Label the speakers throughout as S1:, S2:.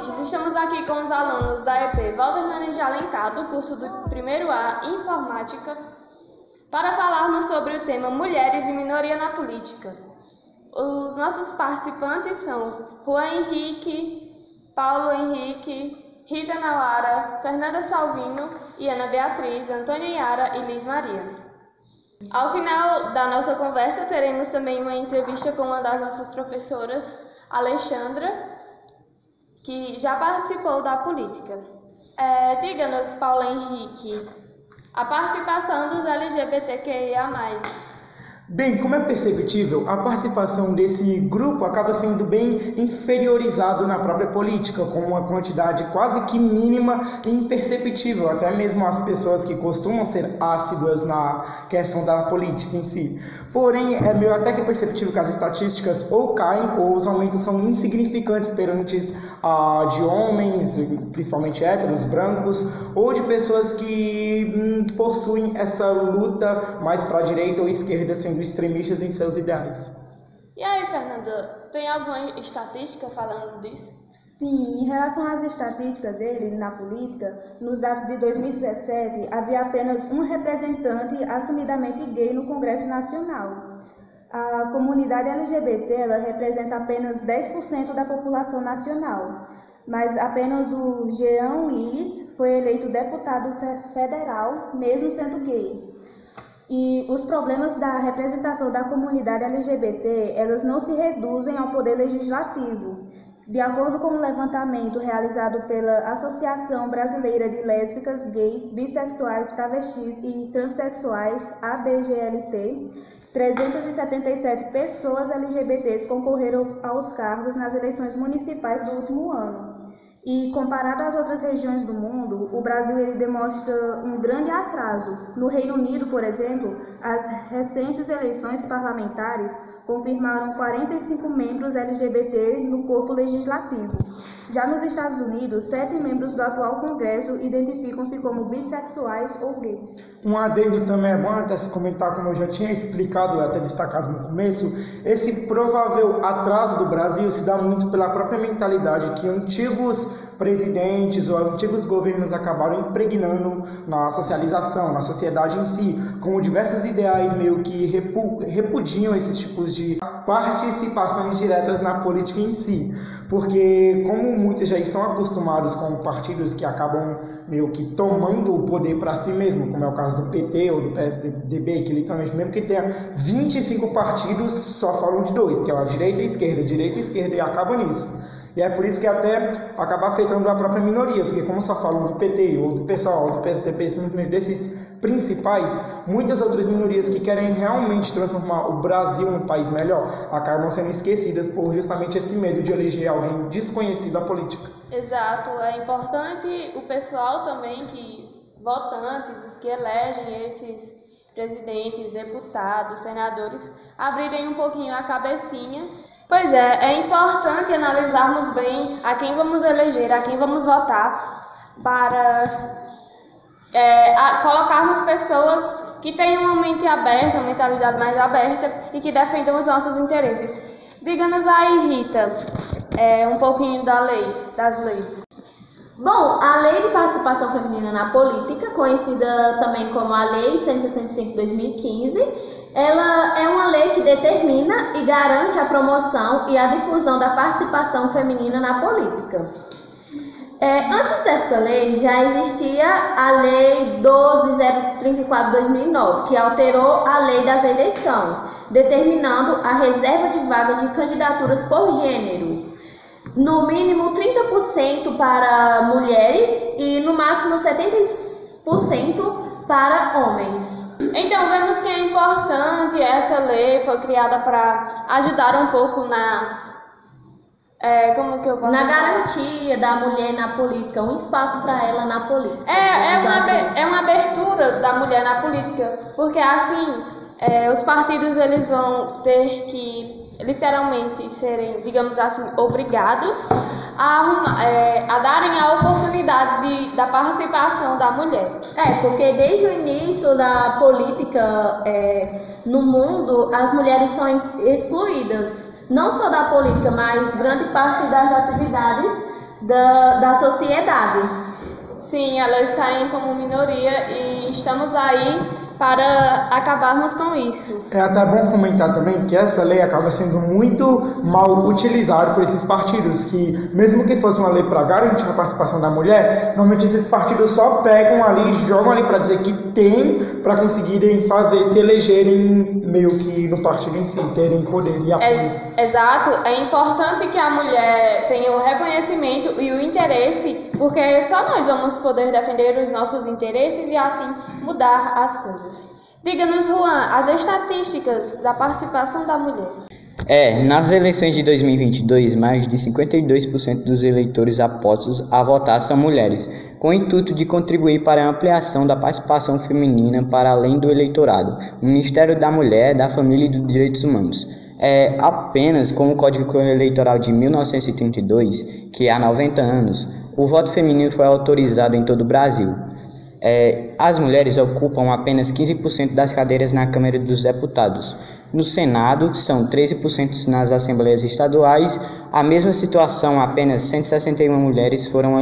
S1: ouvintes, estamos aqui com os alunos da EP Walter Nunes de Alencar, do curso do 1º A Informática, para falarmos sobre o tema Mulheres e Minoria na Política. Os nossos participantes são Juan Henrique, Paulo Henrique, Rita Nauara, Fernanda Salvino e Ana Beatriz, Antônia Yara e Liz Maria. Ao final da nossa conversa, teremos também uma entrevista com uma das nossas professoras, Alexandra, que já participou da política. Diga-nos, Paulo Henrique, a participação dos LGBTQIA+.
S2: Bem, como é perceptível, a participação desse grupo acaba sendo bem inferiorizado na própria política, com uma quantidade quase que mínima e imperceptível, até mesmo as pessoas que costumam ser ácidas na questão da política em si. Porém, é meio até que perceptível que as estatísticas ou caem ou os aumentos são insignificantes perante de homens, principalmente héteros, brancos, ou de pessoas que possuem essa luta mais para a direita ou esquerda, sendo extremistas em seus ideais.
S1: E aí, Fernanda, tem alguma estatística falando disso?
S3: Sim, em relação às estatísticas dele na política, nos dados de 2017, havia apenas um representante assumidamente gay no Congresso Nacional. A comunidade LGBT ela representa apenas 10% da população nacional, mas apenas o Jean Willis foi eleito deputado federal, mesmo sendo gay. E os problemas da representação da comunidade LGBT, elas não se reduzem ao poder legislativo. De acordo com um levantamento realizado pela Associação Brasileira de Lésbicas, Gays, Bissexuais, Travestis e Transsexuais, ABGLT, 377 pessoas LGBTs concorreram aos cargos nas eleições municipais do último ano. E comparado às outras regiões do mundo, o Brasil ele demonstra um grande atraso. No Reino Unido, por exemplo, as recentes eleições parlamentares confirmaram 45 membros LGBT no corpo legislativo. Já nos Estados Unidos, 7 membros do atual Congresso identificam-se como bissexuais ou gays.
S2: Um adendo também é bom até se comentar, como eu já tinha explicado e até destacado no começo, esse provável atraso do Brasil se dá muito pela própria mentalidade que antigos presidentes ou antigos governos acabaram impregnando na socialização, na sociedade em si, com diversos ideais meio que repudiam esses tipos de participações diretas na política em si, porque como muitos já estão acostumados com partidos que acabam meio que tomando o poder para si mesmo, como é o caso do PT ou do PSDB, que literalmente mesmo que tenha 25 partidos, só falam de dois, que é a direita e a esquerda, e acaba nisso. E é por isso que até acaba afetando a própria minoria, porque como só falam do PT ou do PSOL ou do PSDB, simplesmente desses principais, muitas outras minorias que querem realmente transformar o Brasil num país melhor acabam sendo esquecidas por justamente esse medo de eleger alguém desconhecido à política.
S1: Exato, é importante o pessoal também votantes, os que elegem esses presidentes, deputados, senadores, abrirem um pouquinho a cabecinha. Pois é importante analisarmos bem a quem vamos eleger, a quem vamos votar, para colocarmos pessoas que tenham uma mente aberta, uma mentalidade mais aberta e que defendam os nossos interesses. Diga-nos aí, Rita, um pouquinho das leis.
S4: Bom, a Lei de Participação Feminina na Política, conhecida também como a Lei 165 de 2015, ela é uma lei que determina e garante a promoção e a difusão da participação feminina na política. Antes desta lei, já existia a Lei 12.034 de 2009, que alterou a Lei das Eleições, determinando a reserva de vagas de candidaturas por gênero, no mínimo 30% para mulheres e no máximo 70% para homens.
S1: Então, vemos que é importante essa lei, foi criada para ajudar um pouco na
S4: garantia da mulher na política, um espaço para ela na política.
S1: É uma abertura da mulher na política, porque assim, os partidos eles vão ter que literalmente serem, digamos assim, obrigados a darem a oportunidade da participação da mulher.
S4: Porque desde o início da política no mundo, as mulheres são excluídas, não só da política, mas grande parte das atividades da sociedade.
S1: Sim, elas saem como minoria e estamos aí para acabarmos com isso.
S2: É até bom comentar também que essa lei acaba sendo muito mal utilizada por esses partidos, que mesmo que fosse uma lei para garantir a participação da mulher, normalmente esses partidos só pegam ali e jogam ali para dizer que tem, para conseguirem fazer, se elegerem meio que no partido em si, terem poder e apoio.
S1: Exato, é importante que a mulher tenha o reconhecimento e o interesse, porque só nós vamos poder defender os nossos interesses e assim mudar as coisas. Diga-nos, Juan, as estatísticas da participação da mulher.
S5: Nas eleições de 2022, mais de 52% dos eleitores aptos a votar são mulheres, com o intuito de contribuir para a ampliação da participação feminina para além do eleitorado. O Ministério da Mulher, da Família e dos Direitos Humanos. Apenas com o Código Eleitoral de 1932, que há 90 anos, o voto feminino foi autorizado em todo o Brasil. As mulheres ocupam apenas 15% das cadeiras na Câmara dos Deputados. No Senado, são 13% nas Assembleias Estaduais. A mesma situação, apenas 161 mulheres foram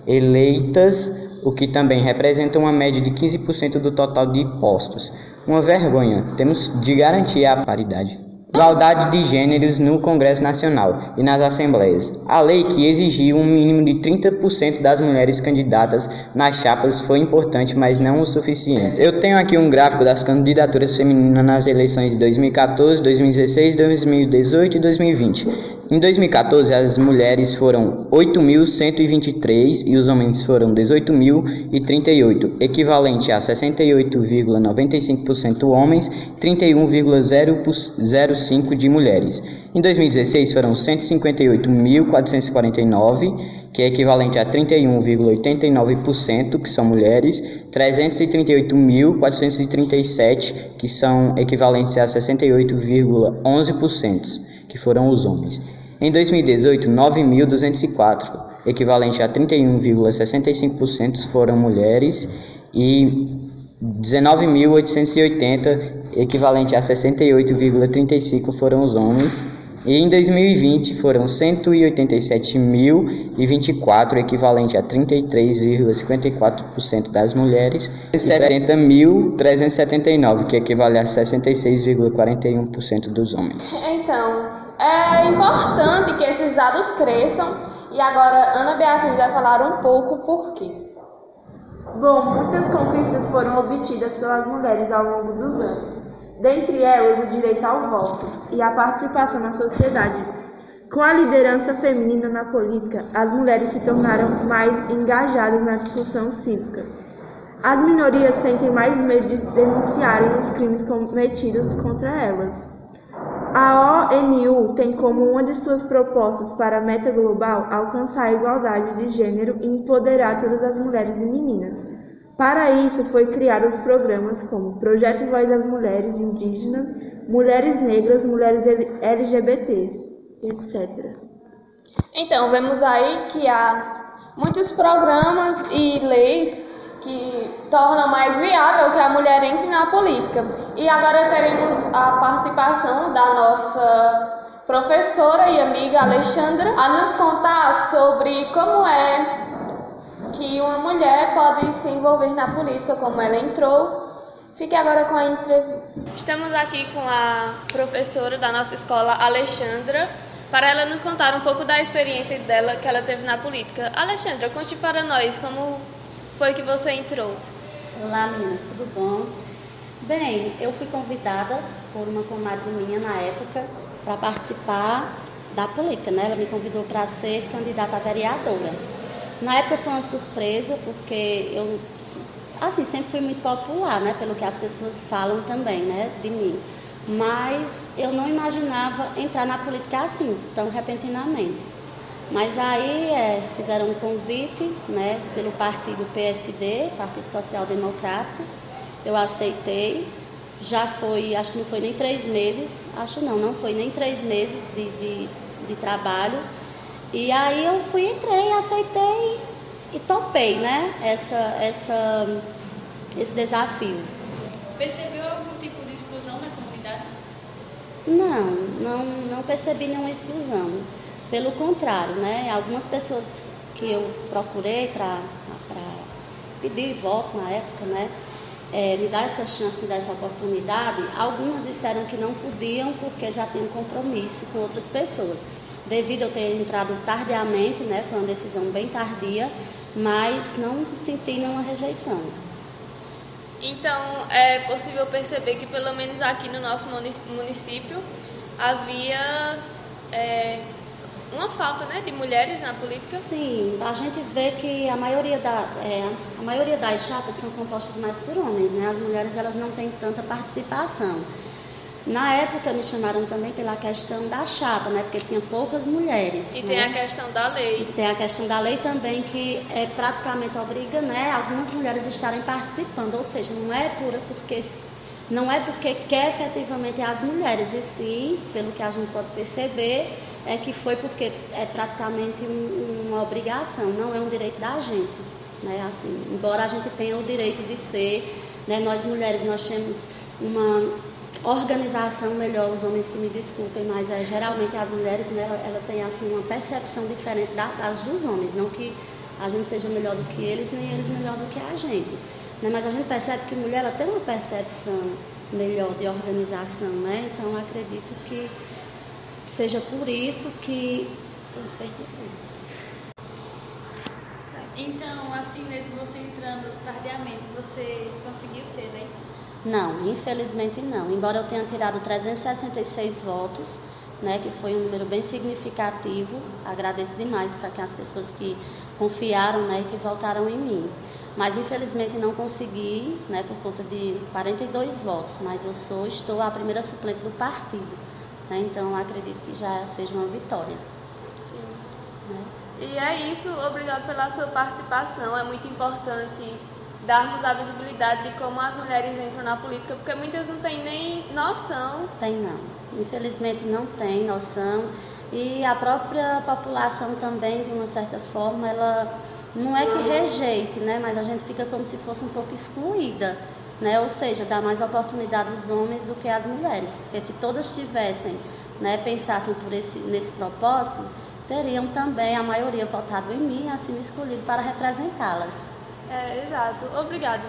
S5: eleitas, o que também representa uma média de 15% do total de postos. Uma vergonha, temos de garantir a paridade. Igualdade de gêneros no Congresso Nacional e nas Assembleias. A lei que exigiu um mínimo de 30% das mulheres candidatas nas chapas foi importante, mas não o suficiente. Eu tenho aqui um gráfico das candidaturas femininas nas eleições de 2014, 2016, 2018 e 2020. Em 2014, as mulheres foram 8.123 e os homens foram 18.038, equivalente a 68,95% homens, 31,005% de mulheres. Em 2016, foram 158.449, que é equivalente a 31,89%, que são mulheres, 338.437, que são equivalentes a 68,11%, que foram os homens. Em 2018, 9.204, equivalente a 31,65% foram mulheres e 19.880, equivalente a 68,35% foram os homens. E em 2020 foram 187.024, equivalente a 33,54% das mulheres, e 70.379, que equivale a 66,41% dos homens.
S1: Então, é importante que esses dados cresçam e agora Ana Beatriz vai falar um pouco por quê.
S3: Bom, muitas conquistas foram obtidas pelas mulheres ao longo dos anos. Dentre elas, o direito ao voto e a participação na sociedade. Com a liderança feminina na política, as mulheres se tornaram mais engajadas na discussão cívica. As minorias sentem mais medo de denunciarem os crimes cometidos contra elas. A ONU tem como uma de suas propostas para a meta global alcançar a igualdade de gênero e empoderar todas as mulheres e meninas. Para isso, foi criados programas como Projeto Voz das Mulheres Indígenas, Mulheres Negras, Mulheres LGBTs, etc.
S1: Então, vemos aí que há muitos programas e leis que tornam mais viável que a mulher entre na política. E agora teremos a participação da nossa professora e amiga Alexandra a nos contar sobre como é que uma mulher pode se envolver na política, como ela entrou. Fique agora com a entrevista. Estamos aqui com a professora da nossa escola, Alexandra, para ela nos contar um pouco da experiência dela que ela teve na política. Alexandra, conte para nós como foi que você entrou.
S6: Olá, meninas, tudo bom? Bem, eu fui convidada por uma comadre minha na época para participar da política, né? Ela me convidou para ser candidata a vereadora. Na época foi uma surpresa, porque eu, assim, sempre fui muito popular, né? Pelo que as pessoas falam também, né? De mim. Mas eu não imaginava entrar na política assim, tão repentinamente. Mas aí fizeram um convite, né? Pelo partido PSD, Partido Social Democrático. Eu aceitei. Já foi, acho que não foi nem 3 meses, não foi nem 3 meses de trabalho. E aí eu entrei, aceitei e topei, né, esse desafio.
S7: Percebeu algum tipo de exclusão na comunidade?
S6: Não percebi nenhuma exclusão. Pelo contrário, né? Algumas pessoas que eu procurei para pedir voto na época, né? Me dar essa chance, me dar essa oportunidade, algumas disseram que não podiam porque já tinham compromisso com outras pessoas. Devido a eu ter entrado tardiamente, né? Foi uma decisão bem tardia, mas não senti nenhuma rejeição.
S1: Então, é possível perceber que, pelo menos aqui no nosso município, havia uma falta, né, de mulheres na política?
S6: Sim, a gente vê que a maioria das chapas são compostas mais por homens, né? As mulheres, elas não têm tanta participação. Na época me chamaram também pela questão da chapa, né? Porque tinha poucas mulheres.
S1: E
S6: né?
S1: tem a questão da lei.
S6: E tem a questão da lei também, que praticamente obriga, né, algumas mulheres a estarem participando. Ou seja, não é porque quer efetivamente as mulheres, e sim, pelo que a gente pode perceber, é que foi porque é praticamente uma obrigação, não é um direito da gente. Né? Assim, embora a gente tenha o direito de ser, né, nós mulheres, nós temos uma organização melhor, os homens que me desculpem, mas geralmente as mulheres, né, ela tem assim, uma percepção diferente das dos homens, não que a gente seja melhor do que eles, nem eles melhor do que a gente, né, mas a gente percebe que a mulher ela tem uma percepção melhor de organização, né, então acredito que seja por isso que...
S7: Então, assim mesmo, você entrando tardiamente, você conseguiu ser, né?
S6: Não, infelizmente não. Embora eu tenha tirado 366 votos, né, que foi um número bem significativo, agradeço demais para as pessoas que confiaram, né, e que votaram em mim. Mas infelizmente não consegui, né, por conta de 42 votos, mas estou a primeira suplente do partido, né, então acredito que já seja uma vitória.
S1: Sim.
S6: Né?
S1: E é isso, obrigado pela sua participação. É muito importante darmos a visibilidade de como as mulheres entram na política, porque muitas não têm nem noção.
S6: Tem não, infelizmente não tem noção, e a própria população também, de uma certa forma, ela não é que rejeite, né, mas a gente fica como se fosse um pouco excluída, né, ou seja, dá mais oportunidade aos homens do que às mulheres, porque se todas tivessem, né, pensassem nesse propósito, teriam também a maioria votado em mim, assim me escolhido para representá-las.
S1: Exato. Obrigado.